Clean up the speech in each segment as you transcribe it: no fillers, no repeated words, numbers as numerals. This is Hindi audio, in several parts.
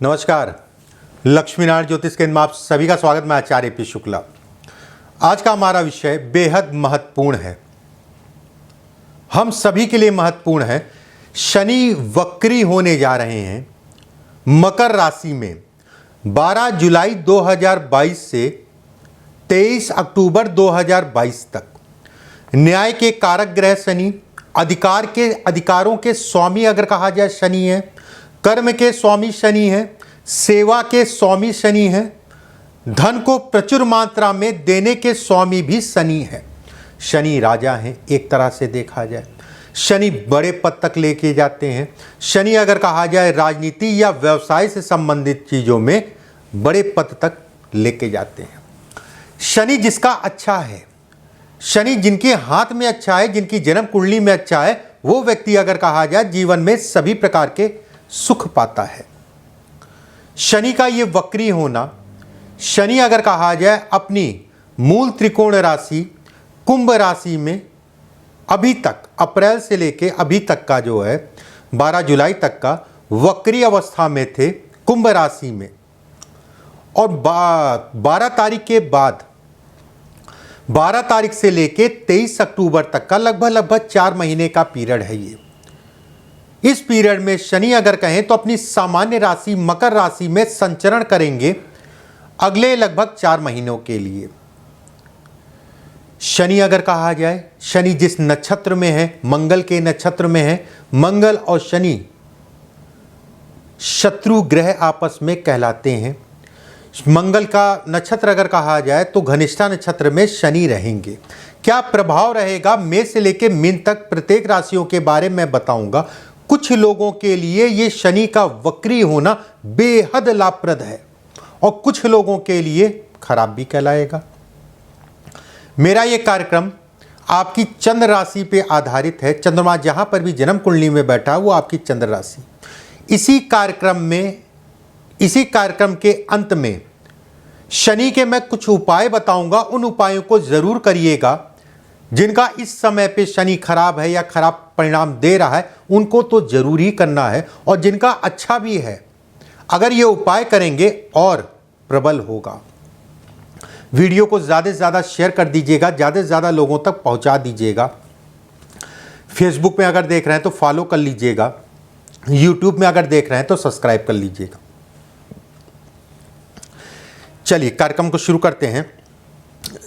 नमस्कार, लक्ष्मीनारायण ज्योतिष केंद्र में आप सभी का स्वागत। मैं आचार्य पी शुक्ला। आज का हमारा विषय बेहद महत्वपूर्ण है, हम सभी के लिए महत्वपूर्ण है। शनि वक्री होने जा रहे हैं मकर राशि में 12 जुलाई 2022 से 23 अक्टूबर 2022 तक। न्याय के कारक ग्रह शनि, अधिकारों के स्वामी अगर कहा जाए शनि है, कर्म के स्वामी शनि है, सेवा के स्वामी शनि है, धन को प्रचुर मात्रा में देने के स्वामी भी शनि है। शनि राजा हैं एक तरह से देखा जाए। शनि बड़े पद तक लेके जाते हैं। शनि अगर कहा जाए राजनीति या व्यवसाय से संबंधित चीज़ों में बड़े पद तक लेके जाते हैं। शनि जिसका अच्छा है, शनि जिनके हाथ में अच्छा है, जिनकी जन्म कुंडली में अच्छा है, वो व्यक्ति अगर कहा जाए जीवन में सभी प्रकार के सुख पाता है। शनि का ये वक्री होना, शनि अगर कहा जाए अपनी मूल त्रिकोण राशि कुंभ राशि में अभी तक अप्रैल से लेके अभी तक का जो है 12 जुलाई तक का वक्री अवस्था में थे कुंभ राशि में, और 12 तारीख के बाद 12 तारीख से लेके 23 अक्टूबर तक का लगभग 4 महीने का पीरियड है ये। इस पीरियड में शनि अगर कहें तो अपनी सामान्य राशि मकर राशि में संचरण करेंगे अगले लगभग 4 महीनों के लिए। शनि अगर कहा जाए, शनि जिस नक्षत्र में है, मंगल के नक्षत्र में है, मंगल और शनि शत्रु ग्रह आपस में कहलाते हैं। मंगल का नक्षत्र अगर कहा जाए तो घनिष्ठा नक्षत्र में शनि रहेंगे। क्या प्रभाव रहेगा मेष से लेकर मीन तक प्रत्येक राशियों के बारे में बताऊंगा। कुछ लोगों के लिए ये शनि का वक्री होना बेहद लाभप्रद है और कुछ लोगों के लिए खराब भी कहलाएगा। मेरा ये कार्यक्रम आपकी चंद्र राशि पे आधारित है। चंद्रमा जहां पर भी जन्म कुंडली में बैठा है वो आपकी चंद्र राशि। इसी कार्यक्रम के अंत में शनि के मैं कुछ उपाय बताऊंगा। उन उपायों को जरूर करिएगा। जिनका इस समय पे शनि खराब है या खराब परिणाम दे रहा है उनको तो जरूर ही करना है, और जिनका अच्छा भी है अगर ये उपाय करेंगे और प्रबल होगा। वीडियो को ज़्यादा से ज़्यादा शेयर कर दीजिएगा, ज़्यादा से ज़्यादा लोगों तक पहुंचा दीजिएगा। फेसबुक में अगर देख रहे हैं तो फॉलो कर लीजिएगा, यूट्यूब में अगर देख रहे हैं तो सब्सक्राइब कर लीजिएगा। चलिए कार्यक्रम को शुरू करते हैं।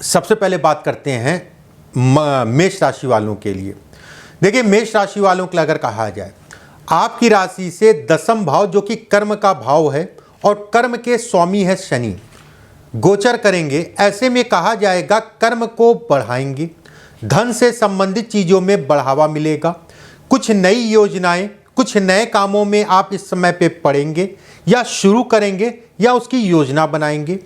सबसे पहले बात करते हैं मेष राशि वालों के लिए। देखिए, मेष राशि वालों के लिए अगर कहा जाए, आपकी राशि से 10वां भाव जो कि कर्म का भाव है और कर्म के स्वामी है शनि, गोचर करेंगे। ऐसे में कहा जाएगा कर्म को बढ़ाएंगे, धन से संबंधित चीज़ों में बढ़ावा मिलेगा। कुछ नई योजनाएं, कुछ नए कामों में आप इस समय पे पड़ेंगे या शुरू करेंगे या उसकी योजना बनाएंगे।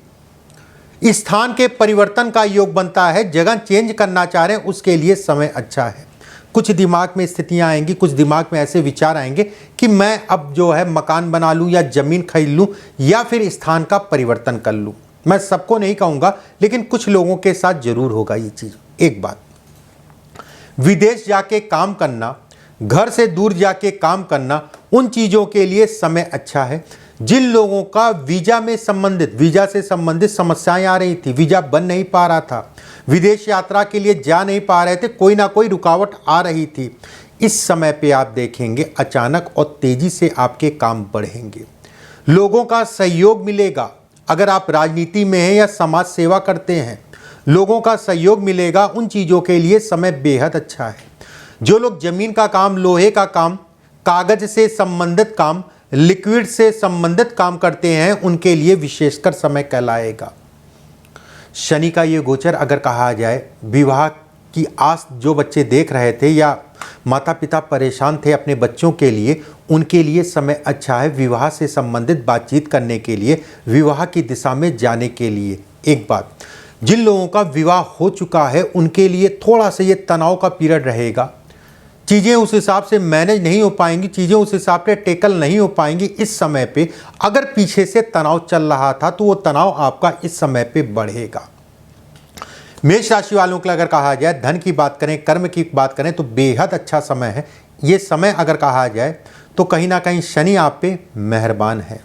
स्थान के परिवर्तन का योग बनता है, जगह चेंज करना चाह रहे हैं उसके लिए समय अच्छा है। कुछ दिमाग में स्थितियां आएंगी, कुछ दिमाग में ऐसे विचार आएंगे कि मैं अब जो है मकान बना लूं या ज़मीन खरीद लूं या फिर स्थान का परिवर्तन कर लूं। मैं सबको नहीं कहूँगा, लेकिन कुछ लोगों के साथ जरूर होगा ये चीज़। एक बात, विदेश जाके काम करना, घर से दूर जाके काम करना, उन चीज़ों के लिए समय अच्छा है। जिन लोगों का वीज़ा से संबंधित समस्याएं आ रही थी, वीज़ा बन नहीं पा रहा था, विदेश यात्रा के लिए जा नहीं पा रहे थे, कोई ना कोई रुकावट आ रही थी, इस समय पे आप देखेंगे अचानक और तेज़ी से आपके काम बढ़ेंगे। लोगों का सहयोग मिलेगा। अगर आप राजनीति में हैं या समाज सेवा करते हैं, लोगों का सहयोग मिलेगा। उन चीज़ों के लिए समय बेहद अच्छा है। जो लोग ज़मीन का काम, लोहे का काम, कागज से संबंधित काम, लिक्विड से संबंधित काम करते हैं, उनके लिए विशेषकर समय कहलाएगा। शनि का ये गोचर अगर कहा जाए, विवाह की आस जो बच्चे देख रहे थे या माता पिता परेशान थे अपने बच्चों के लिए, उनके लिए समय अच्छा है। विवाह से संबंधित बातचीत करने के लिए, विवाह की दिशा में जाने के लिए। एक बात, जिन लोगों का विवाह हो चुका है उनके लिए थोड़ा सा ये तनाव का पीरियड रहेगा। चीज़ें उस हिसाब से मैनेज नहीं हो पाएंगी, चीज़ें उस हिसाब से टेकल नहीं हो पाएंगी इस समय पे। अगर पीछे से तनाव चल रहा था तो वो तनाव आपका इस समय पे बढ़ेगा। मेष राशि वालों के लिए अगर कहा जाए, धन की बात करें, कर्म की बात करें तो बेहद अच्छा समय है। ये समय अगर कहा जाए तो कहीं ना कहीं शनि आप पे मेहरबान है।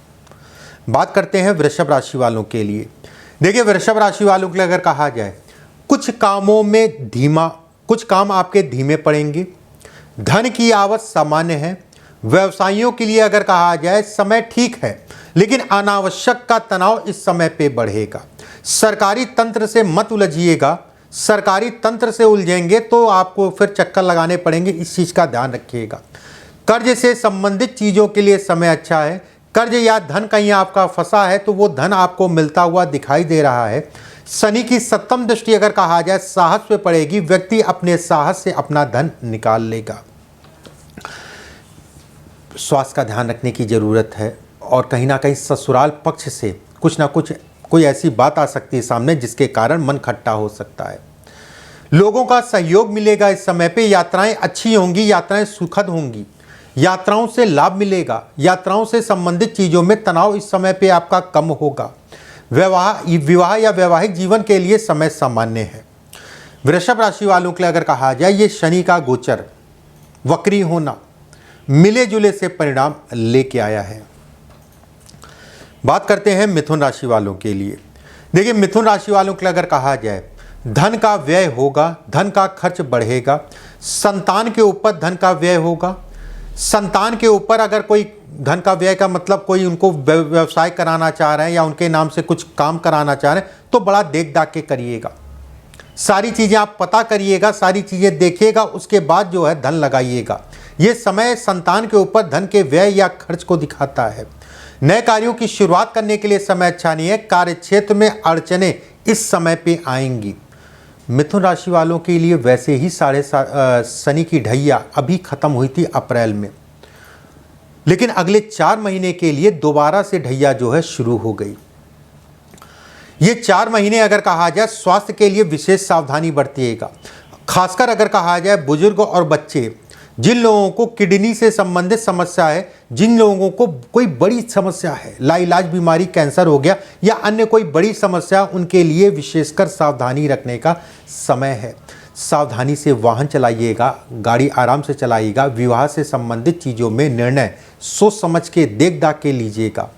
बात करते हैं वृषभ राशि वालों के लिए। देखिए वृषभ राशि वालों के लिए अगर कहा जाए, कुछ कामों में कुछ काम आपके धीमे पड़ेंगे। धन की आवक सामान्य है। व्यवसायियों के लिए अगर कहा जाए समय ठीक है, लेकिन अनावश्यक का तनाव इस समय पे बढ़ेगा। सरकारी तंत्र से मत उलझिएगा। सरकारी तंत्र से उलझेंगे तो आपको फिर चक्कर लगाने पड़ेंगे, इस चीज़ का ध्यान रखिएगा। कर्ज से संबंधित चीज़ों के लिए समय अच्छा है। कर्ज या धन कहीं आपका फंसा है तो वो धन आपको मिलता हुआ दिखाई दे रहा है। शनि की सप्तम दृष्टि अगर कहा जाए साहस पे पड़ेगी। व्यक्ति अपने साहस से अपना धन निकाल लेगा। स्वास्थ्य का ध्यान रखने की ज़रूरत है और कहीं ना कहीं ससुराल पक्ष से कुछ ना कुछ कोई ऐसी बात आ सकती है सामने जिसके कारण मन खट्टा हो सकता है। लोगों का सहयोग मिलेगा इस समय पे। यात्राएं अच्छी होंगी, यात्राएं सुखद होंगी, यात्राओं से लाभ मिलेगा। यात्राओं से संबंधित चीज़ों में तनाव इस समय पे आपका कम होगा। विवाह या वैवाहिक जीवन के लिए समय सामान्य है। वृषभ राशि वालों के लिए अगर कहा जाए, ये शनि का गोचर वक्री होना मिले जुले से परिणाम लेके आया है। बात करते हैं मिथुन राशि वालों के लिए। देखिए मिथुन राशि वालों के लिए अगर कहा जाए, धन का व्यय होगा, धन का खर्च बढ़ेगा। संतान के ऊपर धन का व्यय होगा। संतान के ऊपर अगर कोई धन का व्यय का मतलब कोई उनको व्यवसाय कराना चाह रहे हैं या उनके नाम से कुछ काम कराना चाह रहे हैं तो बड़ा देख दाख के करिएगा। सारी चीज़ें आप पता करिएगा, सारी चीज़ें देखिएगा, उसके बाद जो है धन लगाइएगा। ये समय संतान के ऊपर धन के व्यय या खर्च को दिखाता है। नए कार्यों की शुरुआत करने के लिए समय अच्छा नहीं है। कार्य क्षेत्र में अड़चने इस समय पे आएंगी। मिथुन राशि वालों के लिए वैसे ही शनि की ढैया अभी खत्म हुई थी अप्रैल में, लेकिन अगले 4 महीने के लिए दोबारा से ढैया जो है शुरू हो गई। ये 4 महीने अगर कहा जाए स्वास्थ्य के लिए विशेष सावधानी बरतिएगा। खासकर अगर कहा जाए बुजुर्ग और बच्चे, जिन लोगों को किडनी से संबंधित समस्या है, जिन लोगों को कोई बड़ी समस्या है, लाइलाज बीमारी कैंसर हो गया या अन्य कोई बड़ी समस्या, उनके लिए विशेषकर सावधानी रखने का समय है। सावधानी से वाहन चलाइएगा, गाड़ी आराम से चलाइएगा। विवाह से संबंधित चीज़ों में निर्णय सोच समझ के देख दाख के लीजिएगा।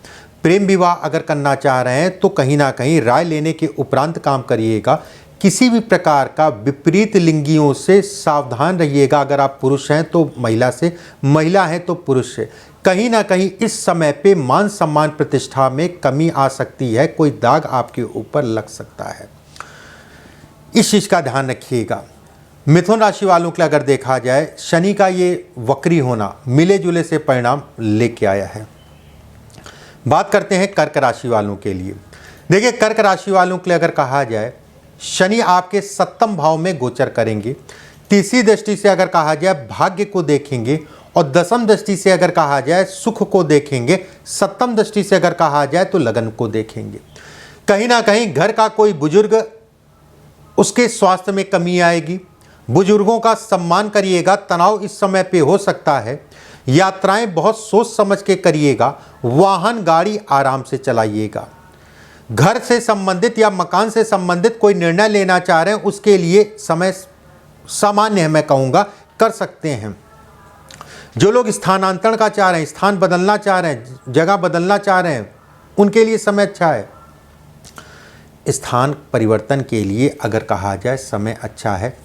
प्रेम विवाह अगर करना चाह रहे हैं तो कहीं ना कहीं राय लेने के उपरांत काम करिएगा। किसी भी प्रकार का विपरीत लिंगियों से सावधान रहिएगा। अगर आप पुरुष हैं तो महिला से, महिला हैं तो पुरुष से। कहीं ना कहीं इस समय पे मान सम्मान प्रतिष्ठा में कमी आ सकती है, कोई दाग आपके ऊपर लग सकता है, इस चीज़ का ध्यान रखिएगा। मिथुन राशि वालों के लिए अगर देखा जाए, शनि का ये वक्री होना मिले जुले से परिणाम लेके आया है। बात करते हैं कर्क राशि वालों के लिए। देखिए कर्क राशि वालों के लिए अगर कहा जाए, शनि आपके 7वें भाव में गोचर करेंगे। तीसरी दृष्टि से अगर कहा जाए भाग्य को देखेंगे और 10वीं दृष्टि से अगर कहा जाए सुख को देखेंगे। 7वीं दृष्टि से अगर कहा जाए तो लगन को देखेंगे। कहीं ना कहीं घर का कोई बुजुर्ग, उसके स्वास्थ्य में कमी आएगी। बुजुर्गों का सम्मान करिएगा। तनाव इस समय पे हो सकता है। यात्राएं बहुत सोच समझ के करिएगा। वाहन गाड़ी आराम से चलाइएगा। घर से संबंधित या मकान से संबंधित कोई निर्णय लेना चाह रहे हैं, उसके लिए समय सामान्य है, मैं कहूँगा कर सकते हैं। जो लोग स्थानांतरण का चाह रहे हैं, स्थान बदलना चाह रहे हैं, जगह बदलना चाह रहे हैं, उनके लिए समय अच्छा है। स्थान परिवर्तन के लिए अगर कहा जाए समय अच्छा है।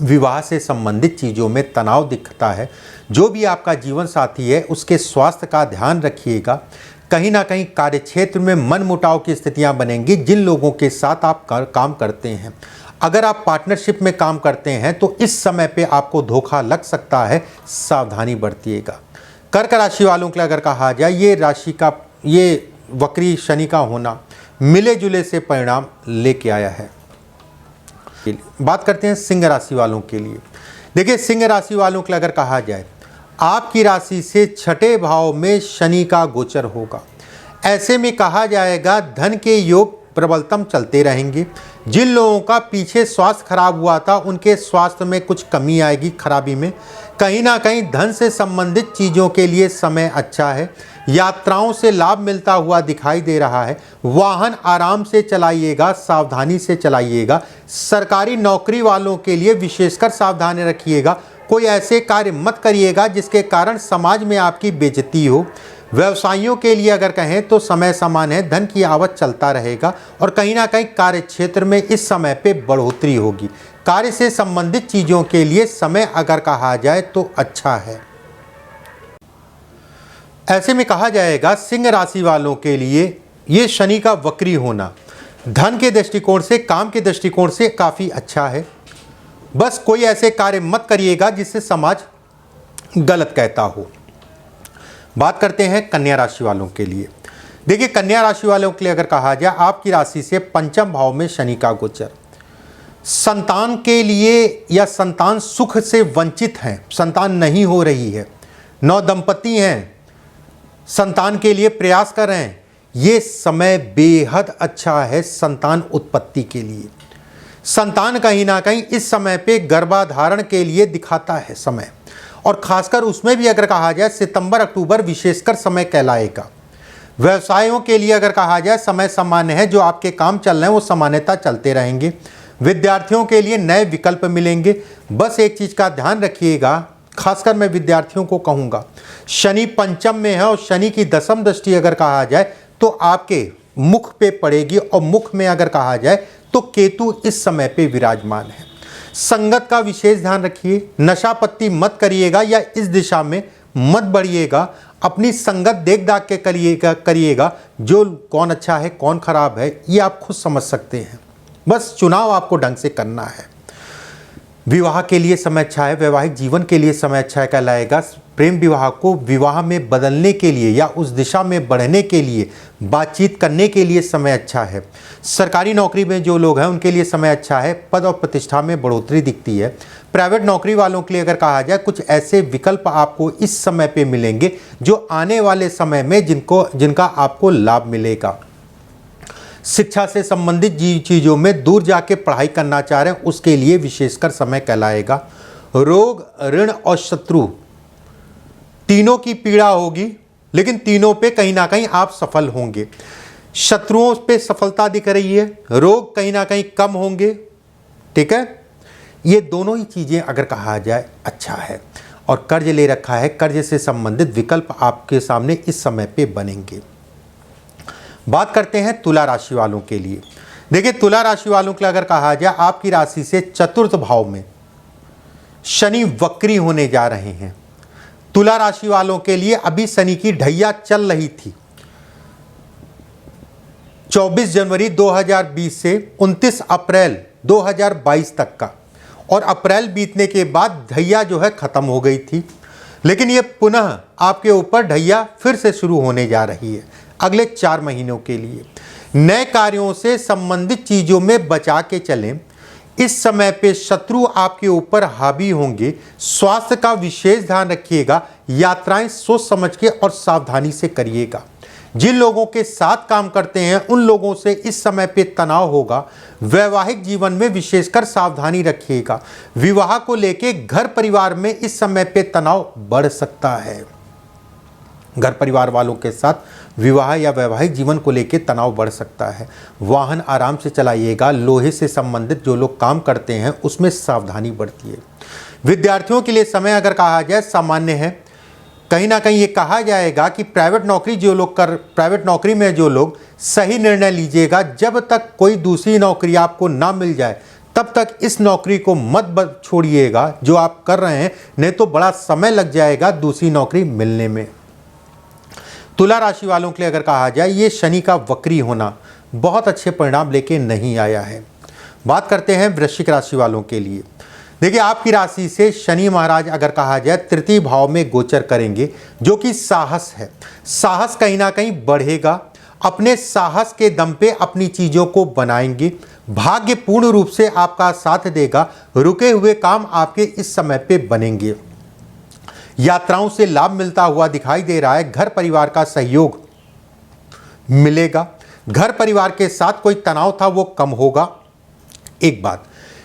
विवाह से संबंधित चीज़ों में तनाव दिखता है। जो भी आपका जीवन साथी है उसके स्वास्थ्य का ध्यान रखिएगा। कहीं ना कहीं कार्यक्षेत्र में मनमुटाव की स्थितियां बनेंगी जिन लोगों के साथ आप काम करते हैं। अगर आप पार्टनरशिप में काम करते हैं तो इस समय पे आपको धोखा लग सकता है, सावधानी बरतिएगा। कर्क राशि वालों के लिए अगर कहा जाए, ये राशि का ये वक्री शनि का होना मिले जुले से परिणाम लेके आया है। बात करते हैं सिंह राशि वालों के लिए। देखिए सिंह राशि वालों के लिए अगर कहा जाए, आपकी राशि से 6ठे भाव में शनि का गोचर होगा। ऐसे में कहा जाएगा धन के योग प्रबलतम चलते रहेंगे। जिन लोगों का पीछे स्वास्थ्य खराब हुआ था उनके स्वास्थ्य में कुछ कमी आएगी, खराबी में। कहीं ना कहीं धन से संबंधित चीज़ों के लिए समय अच्छा है। यात्राओं से लाभ मिलता हुआ दिखाई दे रहा है। वाहन आराम से चलाइएगा, सावधानी से चलाइएगा। सरकारी नौकरी वालों के लिए विशेषकर सावधानी रखिएगा। कोई ऐसे कार्य मत करिएगा जिसके कारण समाज में आपकी बेइज्जती हो। व्यवसायियों के लिए अगर कहें तो समय समान है, धन की आवक चलता रहेगा और कहीं ना कहीं कार्य क्षेत्र में इस समय पे बढ़ोतरी होगी। कार्य से संबंधित चीज़ों के लिए समय अगर कहा जाए तो अच्छा है। ऐसे में कहा जाएगा सिंह राशि वालों के लिए ये शनि का वक्री होना धन के दृष्टिकोण से, काम के दृष्टिकोण से काफ़ी अच्छा है। बस कोई ऐसे कार्य मत करिएगा जिससे समाज गलत कहता हो। बात करते हैं कन्या राशि वालों के लिए। देखिए कन्या राशि वालों के लिए अगर कहा जाए आपकी राशि से पंचम भाव में शनि का गोचर, संतान के लिए या संतान सुख से वंचित हैं, संतान नहीं हो रही है, नौ दंपति हैं, संतान के लिए प्रयास कर रहे हैं, ये समय बेहद अच्छा है संतान उत्पत्ति के लिए। संतान कहीं ना कहीं इस समय पे गर्भाधारण के लिए दिखाता है समय, और खासकर उसमें भी अगर कहा जाए सितंबर अक्टूबर विशेषकर समय कहलाएगा। व्यवसायों के लिए अगर कहा जाए समय सामान्य है, जो आपके काम चल रहे हैं वो सामान्यता चलते रहेंगे। विद्यार्थियों के लिए नए विकल्प मिलेंगे। बस एक चीज़ का ध्यान रखिएगा, खासकर मैं विद्यार्थियों को कहूँगा, शनि पंचम में है और शनि की दशम दृष्टि अगर कहा जाए तो आपके मुख पे पड़ेगी, और मुख में अगर कहा जाए तो केतु इस समय पे विराजमान है। संगत का विशेष ध्यान रखिए, नशा पत्ती मत करिएगा या इस दिशा में मत बढ़िएगा। अपनी संगत देख दाख के करिएगा जो कौन अच्छा है कौन खराब है ये आप खुद समझ सकते हैं। बस चुनाव आपको ढंग से करना है। विवाह के लिए समय अच्छा है, वैवाहिक जीवन के लिए समय अच्छा कहलाएगा। प्रेम विवाह को विवाह में बदलने के लिए या उस दिशा में बढ़ने के लिए बातचीत करने के लिए समय अच्छा है। सरकारी नौकरी में जो लोग हैं उनके लिए समय अच्छा है, पद और प्रतिष्ठा में बढ़ोतरी दिखती है। प्राइवेट नौकरी वालों के लिए अगर कहा जाए कुछ ऐसे विकल्प आपको इस समय पे मिलेंगे जो आने वाले समय में जिनका आपको लाभ मिलेगा। शिक्षा से संबंधित चीज़ों में दूर जाके पढ़ाई करना चाह रहे हैं उसके लिए विशेषकर समय कहलाएगा। रोग, ऋण और शत्रु तीनों की पीड़ा होगी, लेकिन तीनों पे कहीं ना कहीं आप सफल होंगे। शत्रुओं पे सफलता दिख रही है, रोग कहीं ना कहीं कम होंगे। ठीक है, ये दोनों ही चीज़ें अगर कहा जाए अच्छा है। और कर्ज ले रखा है, कर्ज से संबंधित विकल्प आपके सामने इस समय पे बनेंगे। बात करते हैं तुला राशि वालों के लिए। देखिए तुला राशि वालों के लिए अगर कहा जाए आपकी राशि से चतुर्थ भाव में शनि वक्री होने जा रहे हैं। तुला राशि वालों के लिए अभी शनि की ढैया चल रही थी 24 जनवरी 2020 से 29 अप्रैल 2022 तक का, और अप्रैल बीतने के बाद ढैया जो है खत्म हो गई थी, लेकिन ये पुनः आपके ऊपर ढैया फिर से शुरू होने जा रही है अगले 4 महीनों के लिए। नए कार्यों से संबंधित चीज़ों में बचा के चलें। इस समय पे शत्रु आपके ऊपर हावी होंगे। स्वास्थ्य का विशेष ध्यान रखिएगा। यात्राएं सोच समझ के और सावधानी से करिएगा। जिन लोगों के साथ काम करते हैं उन लोगों से इस समय पे तनाव होगा। वैवाहिक जीवन में विशेषकर सावधानी रखिएगा। विवाह को लेके घर परिवार में इस समय पे तनाव बढ़ सकता है। घर परिवार वालों के साथ विवाह या वैवाहिक जीवन को लेकर तनाव बढ़ सकता है। वाहन आराम से चलाइएगा। लोहे से संबंधित जो लोग काम करते हैं उसमें सावधानी बरतिए। विद्यार्थियों के लिए समय अगर कहा जाए सामान्य है। कहीं ना कहीं ये कहा जाएगा कि प्राइवेट नौकरी में जो लोग सही निर्णय लीजिएगा। जब तक कोई दूसरी नौकरी आपको ना मिल जाए तब तक इस नौकरी को मत छोड़िएगा जो आप कर रहे हैं, नहीं तो बड़ा समय लग जाएगा दूसरी नौकरी मिलने में। तुला राशि वालों के लिए अगर कहा जाए ये शनि का वक्री होना बहुत अच्छे परिणाम लेके नहीं आया है। बात करते हैं वृश्चिक राशि वालों के लिए। देखिए आपकी राशि से शनि महाराज अगर कहा जाए तृतीय भाव में गोचर करेंगे, जो कि साहस है। साहस कहीं ना कहीं बढ़ेगा। अपने साहस के दम पे अपनी चीज़ों को बनाएंगे। भाग्य पूर्ण रूप से आपका साथ देगा। रुके हुए काम आपके इस समय पे बनेंगे। यात्राओं से लाभ मिलता हुआ दिखाई दे रहा है। घर परिवार का सहयोग मिलेगा। घर परिवार के साथ कोई तनाव था वो कम होगा। एक बात,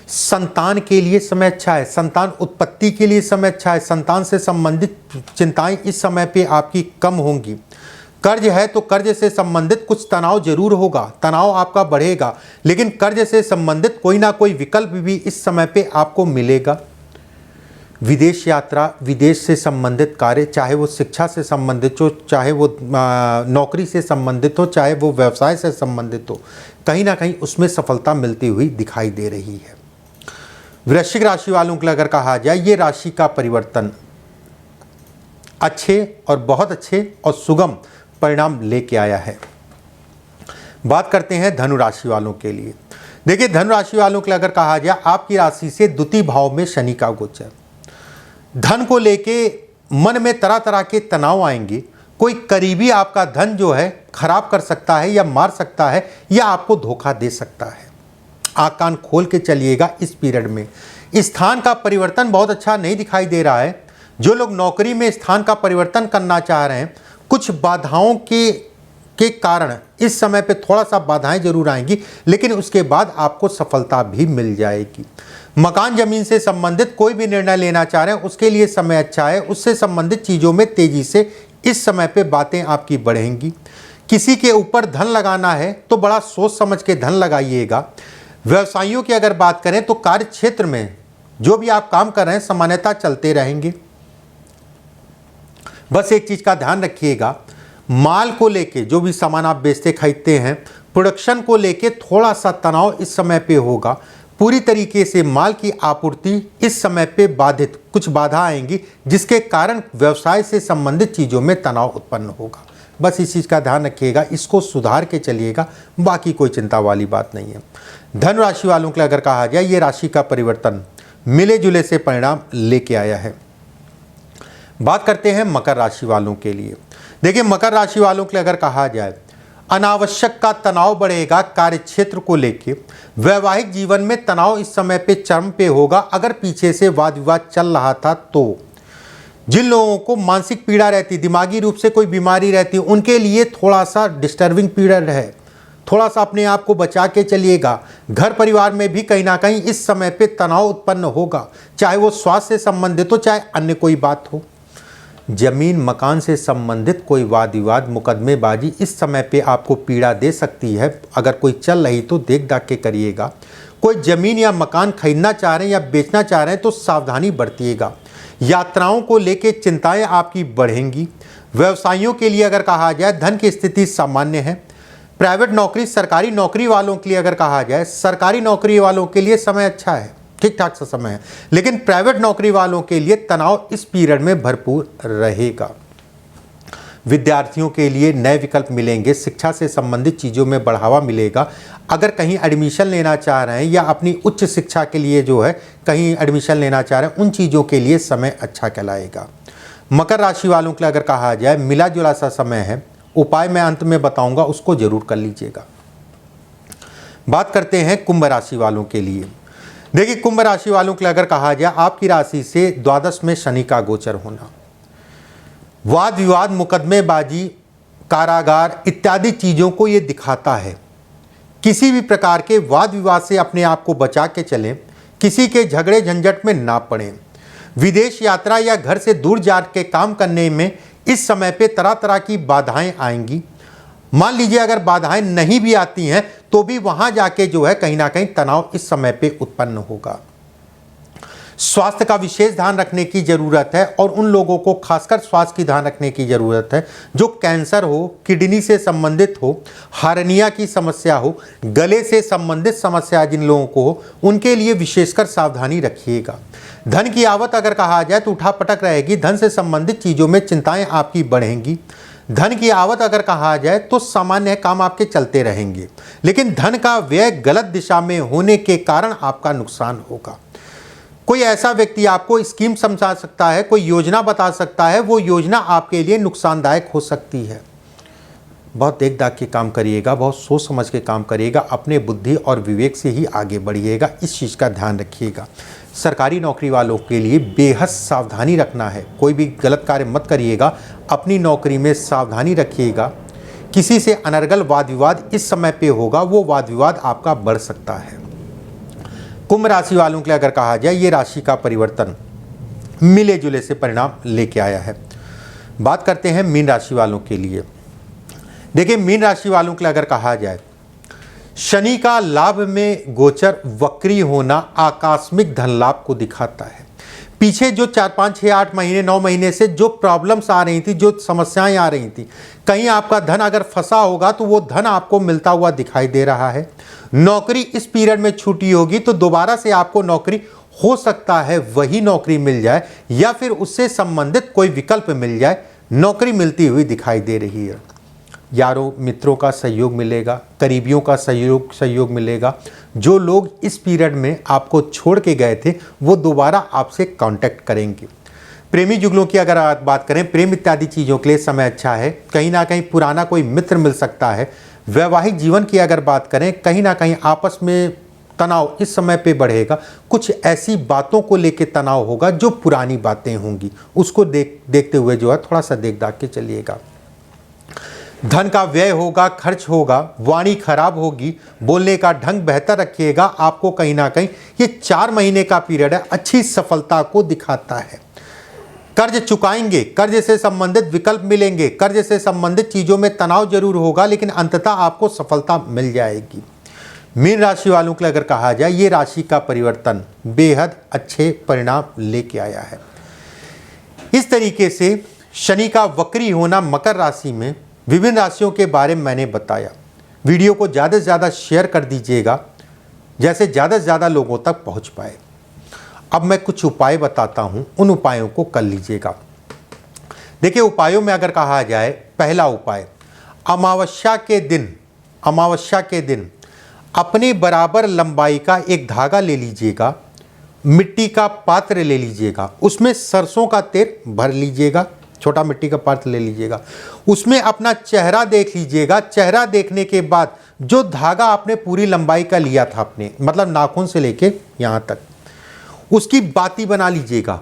संतान के लिए समय अच्छा है। संतान उत्पत्ति के लिए समय अच्छा है। संतान से संबंधित चिंताएं इस समय पे आपकी कम होंगी। कर्ज है तो कर्ज से संबंधित कुछ तनाव जरूर होगा, तनाव आपका बढ़ेगा, लेकिन कर्ज से संबंधित कोई ना कोई विकल्प भी इस समय पे आपको मिलेगा। विदेश यात्रा, विदेश से संबंधित कार्य, चाहे वो शिक्षा से संबंधित हो, चाहे वो नौकरी से संबंधित हो, चाहे वो व्यवसाय से संबंधित हो, कहीं ना कहीं उसमें सफलता मिलती हुई दिखाई दे रही है। वृश्चिक राशि वालों के लिए अगर कहा जाए, ये राशि का परिवर्तन अच्छे और बहुत अच्छे और सुगम परिणाम लेके आया है। बात करते हैं धनु राशि वालों के लिए। देखिए, धनु राशि वालों के लिए अगर कहा जाए, आपकी राशि से द्वितीय भाव में शनि का गोचर, धन को लेके मन में तरह तरह के तनाव आएंगे। कोई करीबी आपका धन जो है खराब कर सकता है या मार सकता है या आपको धोखा दे सकता है। आँख कान खोल के चलिएगा इस पीरियड में। स्थान का परिवर्तन बहुत अच्छा नहीं दिखाई दे रहा है। जो लोग नौकरी में स्थान का परिवर्तन करना चाह रहे हैं, कुछ बाधाओं के कारण इस समय पे थोड़ा सा बाधाएं जरूर आएंगी, लेकिन उसके बाद आपको सफलता भी मिल जाएगी। मकान जमीन से संबंधित कोई भी निर्णय लेना चाह रहे हैं, उसके लिए समय अच्छा है। उससे संबंधित चीज़ों में तेजी से इस समय पे बातें आपकी बढ़ेंगी। किसी के ऊपर धन लगाना है तो बड़ा सोच समझ के धन लगाइएगा। व्यवसायियों की अगर बात करें तो कार्य क्षेत्र में जो भी आप काम कर रहे हैं सामान्यतः चलते रहेंगे। बस एक चीज़ का ध्यान रखिएगा, माल को लेके जो भी सामान आप बेचते खरीदते हैं, प्रोडक्शन को लेके थोड़ा सा तनाव इस समय पे होगा। पूरी तरीके से माल की आपूर्ति इस समय पे बाधित, कुछ बाधा आएंगी जिसके कारण व्यवसाय से संबंधित चीज़ों में तनाव उत्पन्न होगा। बस इस चीज़ का ध्यान रखिएगा, इसको सुधार के चलिएगा, बाकी कोई चिंता वाली बात नहीं है। धन राशि वालों के लिए अगर कहा जाए, ये राशि का परिवर्तन मिले जुले से परिणाम लेके आया है। बात करते हैं मकर राशि वालों के लिए। देखिए, मकर राशि वालों के लिए अगर कहा जाए, अनावश्यक का तनाव बढ़ेगा कार्य क्षेत्र को लेके। वैवाहिक जीवन में तनाव इस समय पे चरम पे होगा। अगर पीछे से वाद विवाद चल रहा था तो जिन लोगों को मानसिक पीड़ा रहती, दिमागी रूप से कोई बीमारी रहती, उनके लिए थोड़ा सा डिस्टर्बिंग पीरियड है। थोड़ा सा अपने आप को बचा के चलिएगा। घर परिवार में भी कहीं ना कहीं इस समय पे तनाव उत्पन्न होगा, चाहे वो स्वास्थ्य से संबंधित हो, चाहे अन्य कोई बात हो। जमीन मकान से संबंधित कोई वाद विवाद, मुकदमेबाजी इस समय पे आपको पीड़ा दे सकती है। अगर कोई चल रही तो देख दाख के करिएगा। कोई जमीन या मकान खरीदना चाह रहे हैं या बेचना चाह रहे हैं तो सावधानी बरतिएगा। यात्राओं को लेके चिंताएं आपकी बढ़ेंगी। व्यवसायियों के लिए अगर कहा जाए, धन की स्थिति सामान्य है। प्राइवेट नौकरी, सरकारी नौकरी वालों के लिए अगर कहा जाए, सरकारी नौकरी वालों के लिए समय अच्छा है, ठीक ठाक सा समय है। लेकिन प्राइवेट नौकरी वालों के लिए तनाव इस पीरियड में भरपूर रहेगा। विद्यार्थियों के लिए नए विकल्प मिलेंगे। शिक्षा से संबंधित चीज़ों में बढ़ावा मिलेगा। अगर कहीं एडमिशन लेना चाह रहे हैं या अपनी उच्च शिक्षा के लिए जो है कहीं एडमिशन लेना चाह रहे हैं, उन चीज़ों के लिए समय अच्छा कहलाएगा। मकर राशि वालों के लिए अगर कहा जाए, मिला जुला सा समय है। उपाय मैं अंत में बताऊंगा, उसको जरूर कर लीजिएगा। बात करते हैं कुंभ राशि वालों के लिए। देखिए, कुंभ राशि वालों के लिए अगर कहा जाए, आपकी राशि से द्वादश में शनि का गोचर होना, वाद विवाद, मुकदमेबाजी, कारागार इत्यादि चीज़ों को ये दिखाता है। किसी भी प्रकार के वाद विवाद से अपने आप को बचा के चलें, किसी के झगड़े झंझट में ना पड़ें। विदेश यात्रा या घर से दूर जा के काम करने में इस समय पे तरह तरह की बाधाएं आएंगी। मान लीजिए अगर बाधाएं नहीं भी आती हैं तो भी वहां जाके जो है कहीं ना कहीं तनाव इस समय पे उत्पन्न होगा। स्वास्थ्य का विशेष ध्यान रखने की ज़रूरत है और उन लोगों को खासकर स्वास्थ्य की ध्यान रखने की ज़रूरत है जो कैंसर हो, किडनी से संबंधित हो, हार्निया की समस्या हो, गले से संबंधित समस्या जिन लोगों को हो, उनके लिए विशेषकर सावधानी रखिएगा। धन की आवक अगर कहा जाए तो उठापटक रहेगी। धन से संबंधित चीज़ों में चिंताएं आपकी बढ़ेंगी। धन की आवक अगर कहा जाए तो सामान्य काम आपके चलते रहेंगे, लेकिन धन का व्यय गलत दिशा में होने के कारण आपका नुकसान होगा। कोई ऐसा व्यक्ति आपको स्कीम समझा सकता है, कोई योजना बता सकता है, वो योजना आपके लिए नुकसानदायक हो सकती है। बहुत देख दाख के काम करिएगा, बहुत सोच समझ के काम करिएगा, अपने बुद्धि और विवेक से ही आगे बढ़िएगा, इस चीज़ का ध्यान रखिएगा। सरकारी नौकरी वालों के लिए बेहद सावधानी रखना है। कोई भी गलत कार्य मत करिएगा, अपनी नौकरी में सावधानी रखिएगा। किसी से अनर्गल वाद विवाद इस समय पे होगा, वो वाद विवाद आपका बढ़ सकता है। कुंभ राशि वालों के लिए अगर कहा जाए, ये राशि का परिवर्तन मिले जुले से परिणाम लेके आया है। बात करते हैं मीन राशि वालों के लिए। देखिए, मीन राशि वालों के लिए अगर कहा जाए, शनि का लाभ में गोचर वक्री होना आकस्मिक धन लाभ को दिखाता है। पीछे जो 4, 5, 6, 8 महीने 9 महीने से जो प्रॉब्लम्स आ रही थी, जो समस्याएं आ रही थी, कहीं आपका धन अगर फंसा होगा तो वो धन आपको मिलता हुआ दिखाई दे रहा है। नौकरी इस पीरियड में छूटी होगी तो दोबारा से आपको नौकरी हो सकता है वही नौकरी मिल जाए या फिर उससे संबंधित कोई विकल्प मिल जाए। नौकरी मिलती हुई दिखाई दे रही है। यारों मित्रों का सहयोग मिलेगा, करीबियों का सहयोग मिलेगा। जो लोग इस पीरियड में आपको छोड़ के गए थे वो दोबारा आपसे कांटेक्ट करेंगे। प्रेमी जुगलों की अगर आप बात करें, प्रेम इत्यादि चीज़ों के लिए समय अच्छा है। कहीं ना कहीं पुराना कोई मित्र मिल सकता है। वैवाहिक जीवन की अगर बात करें, कहीं ना कहीं आपस में तनाव इस समय पे बढ़ेगा। कुछ ऐसी बातों को लेके तनाव होगा जो पुरानी बातें होंगी, उसको देखते हुए जो है थोड़ा सा देख दाख के चलिएगा। धन का व्यय होगा, खर्च होगा, वाणी खराब होगी, बोलने का ढंग बेहतर रखिएगा। आपको कहीं ना कहीं ये 4 महीने का पीरियड है, अच्छी सफलता को दिखाता है। कर्ज चुकाएंगे, कर्ज से संबंधित विकल्प मिलेंगे, कर्ज से संबंधित चीज़ों में तनाव जरूर होगा लेकिन अंततः आपको सफलता मिल जाएगी। मीन राशि वालों के लिए अगर कहा जाए, ये राशि का परिवर्तन बेहद अच्छे परिणाम लेके आया है। इस तरीके से शनि का वक्री होना मकर राशि में विभिन्न राशियों के बारे में मैंने बताया। वीडियो को ज़्यादा से ज़्यादा शेयर कर दीजिएगा, जैसे ज़्यादा से ज़्यादा लोगों तक पहुंच पाए। अब मैं कुछ उपाय बताता हूं, उन उपायों को कर लीजिएगा। देखिए, उपायों में अगर कहा जाए, पहला उपाय, अमावस्या के दिन अपने बराबर लंबाई का एक धागा ले लीजिएगा, मिट्टी का पात्र ले लीजिएगा, उसमें सरसों का तेल भर लीजिएगा, छोटा मिट्टी का पात्र ले लीजिएगा, उसमें अपना चेहरा देख लीजिएगा। चेहरा देखने के बाद जो धागा आपने पूरी लंबाई का लिया था, अपने मतलब नाखून से लेके यहाँ तक, उसकी बाती बना लीजिएगा।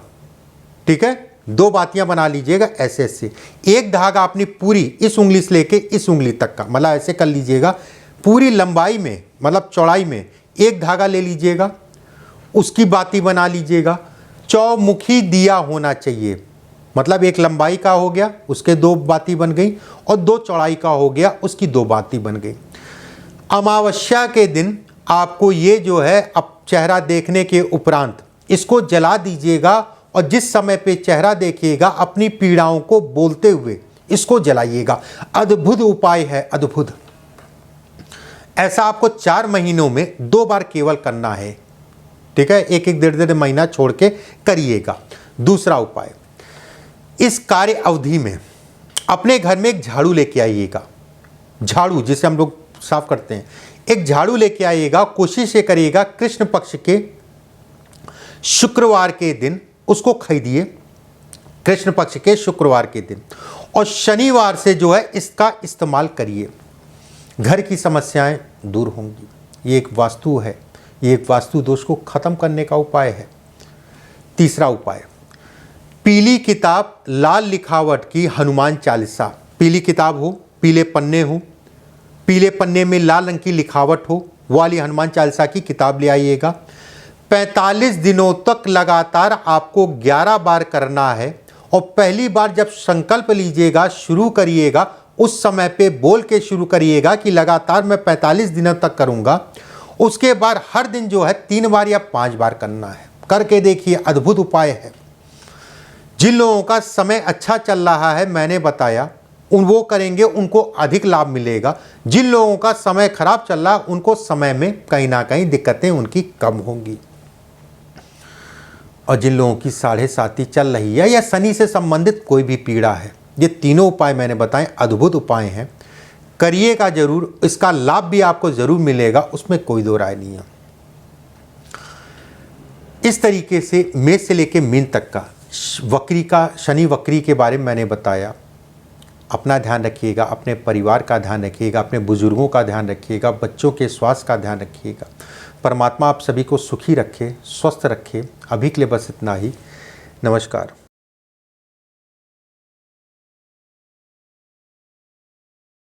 ठीक है, 2 बातियां बना लीजिएगा ऐसे ऐसे। एक धागा अपनी पूरी इस उंगली से लेके इस उंगली तक का, मतलब ऐसे कर लीजिएगा। पूरी लंबाई में मतलब चौड़ाई में एक धागा ले लीजिएगा, उसकी बाती बना लीजिएगा। चौमुखी दिया होना चाहिए, मतलब एक लंबाई का हो गया, उसके 2 बाती बन गई, और 2 चौड़ाई का हो गया, उसकी 2 बाती बन गई। अमावस्या के दिन आपको ये जो है, अब चेहरा देखने के उपरांत इसको जला दीजिएगा, और जिस समय पे चेहरा देखिएगा अपनी पीड़ाओं को बोलते हुए इसको जलाइएगा। अद्भुत उपाय है, अद्भुत। ऐसा आपको 4 महीनों में 2 बार केवल करना है। ठीक है, एक 1.5 महीना छोड़ के करिएगा। दूसरा उपाय, इस कार्य अवधि में अपने घर में एक झाड़ू लेके आइएगा। झाड़ू जिसे हम लोग साफ करते हैं, एक झाड़ू लेके आइएगा। कोशिश ये करिएगा कृष्ण पक्ष के शुक्रवार के दिन उसको खरीदिए, कृष्ण पक्ष के शुक्रवार के दिन, और शनिवार से जो है इसका इस्तेमाल करिए। घर की समस्याएं दूर होंगी। ये एक वास्तु है, ये एक वास्तु दोष को खत्म करने का उपाय है। तीसरा उपाय, पीली किताब, लाल लिखावट की हनुमान चालीसा, पीली किताब हो, पीले पन्ने हो, पीले पन्ने में लाल रंग की लिखावट हो, वो वाली हनुमान चालीसा की किताब ले आइएगा। 45 दिनों तक लगातार आपको 11 बार करना है, और पहली बार जब संकल्प लीजिएगा, शुरू करिएगा, उस समय पे बोल के शुरू करिएगा कि लगातार मैं 45 दिनों तक करूंगा। उसके बाद हर दिन जो है 3 बार या 5 बार करना है। करके देखिए, अद्भुत उपाय है। जिन लोगों का समय अच्छा चल रहा है, मैंने बताया, वो करेंगे, उनको अधिक लाभ मिलेगा। जिन लोगों का समय खराब चल रहा है, उनको समय में कहीं ना कहीं दिक्कतें उनकी कम होंगी। और जिन लोगों की 7.5 चल रही है या शनि से संबंधित कोई भी पीड़ा है, ये तीनों उपाय मैंने बताए, अद्भुत उपाय हैं। करिएगा जरूर, इसका लाभ भी आपको जरूर मिलेगा, उसमें कोई दो राय नहीं है। इस तरीके से मेष से लेकर मीन तक का वक्री का, शनि वक्री के बारे में मैंने बताया। अपना ध्यान रखिएगा, अपने परिवार का ध्यान रखिएगा, अपने बुजुर्गों का ध्यान रखिएगा, बच्चों के स्वास्थ्य का ध्यान रखिएगा। परमात्मा आप सभी को सुखी रखे, स्वस्थ रखे। अभी के लिए बस इतना ही। नमस्कार।